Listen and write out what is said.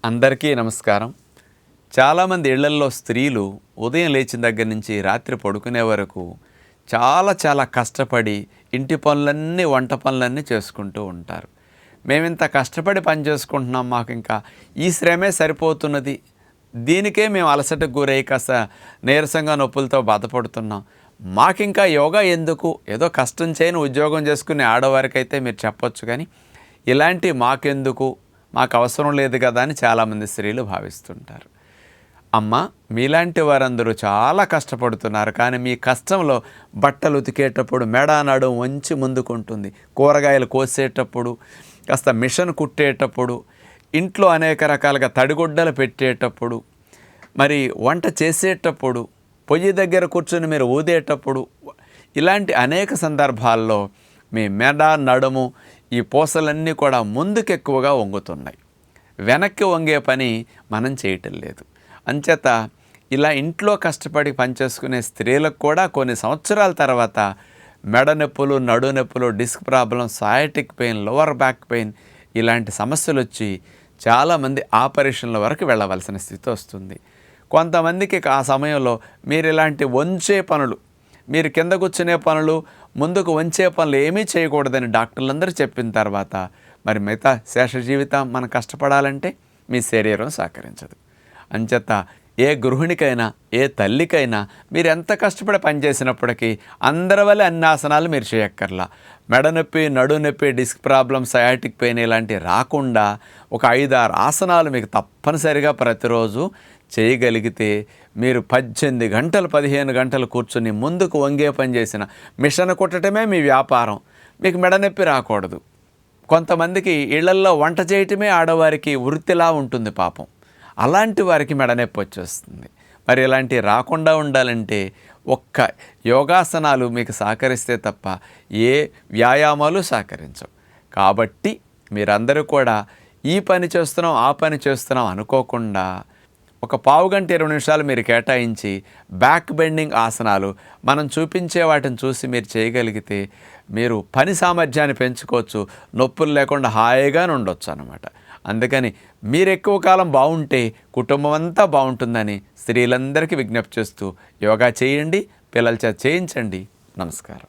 అందరికీ నమస్కారం. చాలామంది ఇళ్లల్లో స్త్రీలు ఉదయం లేచిన దగ్గర నుంచి రాత్రి పడుకునే వరకు చాలా కష్టపడి ఇంటి పనులన్నీ వంట పనులన్నీ చేసుకుంటూ ఉంటారు. మేమింత కష్టపడి పని చేసుకుంటున్నాం, మాకు ఇంకా ఈ శ్రమే సరిపోతున్నది, దీనికే మేము అలసటకు గురై కాస్త నీరసంగా నొప్పులతో బాధపడుతున్నాం, మాకింకా యోగా ఎందుకు, ఏదో కష్టం చేయని ఉద్యోగం చేసుకునే ఆడవారికైతే మీరు చెప్పొచ్చు, కానీ ఇలాంటి మాకెందుకు, మాకు అవసరం లేదు కదా అని చాలామంది స్త్రీలు భావిస్తుంటారు. అమ్మ, మీలాంటి వారందరూ చాలా కష్టపడుతున్నారు, కానీ మీ కష్టంలో బట్టలు ఉతికేటప్పుడు మెడ నడుం వంచి ముందుకుంటుంది, కూరగాయలు కోసేటప్పుడు, కాస్త మిషన్ కుట్టేటప్పుడు, ఇంట్లో అనేక రకాలుగా తడిగుడ్డలు పెట్టేటప్పుడు, మరి వంట చేసేటప్పుడు, పొయ్యి దగ్గర కూర్చొని మీరు ఊదేటప్పుడు, ఇలాంటి అనేక సందర్భాల్లో మీ మెడ నడుము ఈ పూసలన్నీ కూడా ముందుకు ఎక్కువగా వంగుతున్నాయి. వెనక్కి వంగే పని మనం చేయటం లేదు. అంచేత ఇలా ఇంట్లో కష్టపడి పనిచేసుకునే స్త్రీలకు కూడా కొన్ని సంవత్సరాల తర్వాత మెడ నొప్పులు, నడు నొప్పులు, disc problem, sciatic pain, lower back pain ఇలాంటి సమస్యలు వచ్చి చాలామంది ఆపరేషన్ల వరకు వెళ్ళవలసిన స్థితి వస్తుంది. కొంతమందికి ఆ సమయంలో మీరు ఇలాంటి వంచే పనులు, మీరు కింద కూర్చునే పనులు, ముందుకు వంచే పనులు ఏమీ చేయకూడదని డాక్టర్లందరూ చెప్పిన తర్వాత మరి మిగతా శేష జీవితం మనం కష్టపడాలంటే మీ శరీరం సహకరించదు. అంచేత ఏ గృహిణికైనా, ఏ తల్లికైనా మీరు ఎంత కష్టపడి పనిచేసినప్పటికీ అందరి వల్ల అన్ని ఆసనాలు మీరు చేయక్కర్లా. మెడ నొప్పి, నడు నొప్పి, డిస్క్ ప్రాబ్లం, సయాటిక్ పెయిన్ ఇలాంటివి రాకుండా ఒక 5-6 ఆసనాలు మీకు తప్పనిసరిగా ప్రతిరోజు చేయగలిగితే మీరు 18 గంటలు 15 గంటలు కూర్చొని ముందుకు వంగే పని చేసిన, మిషన్ కుట్టడమే మీ వ్యాపారం, మీకు మెడ నొప్పి రాకూడదు. కొంతమందికి ఇళ్లల్లో వంట చేయటమే ఆడవారికి వృత్తిలా ఉంటుంది పాపం, అలాంటి వారికి మెడ నొప్పి వచ్చేస్తుంది. మరి ఇలాంటివి రాకుండా ఉండాలంటే ఒక్క యోగాసనాలు మీకు సహకరిస్తే తప్ప ఏ వ్యాయామాలు సహకరించవు. కాబట్టి మీరందరూ కూడా ఈ పని చేస్తున్నాం, ఆ పని చేస్తున్నాం అనుకోకుండా ఒక 15 గంట 20 నిమిషాలు మీరు కేటాయించి బ్యాక్ బెండింగ్ ఆసనాలు మనం చూపించే వాటిని చూసి మీరు చేయగలిగితే మీరు పని సామర్థ్యాన్ని పెంచుకోవచ్చు, నొప్పులు లేకుండా హాయిగానే ఉండొచ్చు అన్నమాట. అందుకని మీరు ఎక్కువ కాలం బాగుంటే కుటుంబం అంతా బాగుంటుందని స్త్రీలందరికీ విజ్ఞప్తి చేస్తూ యోగా చేయండి, పిల్లల చేత చేయించండి. నమస్కారం.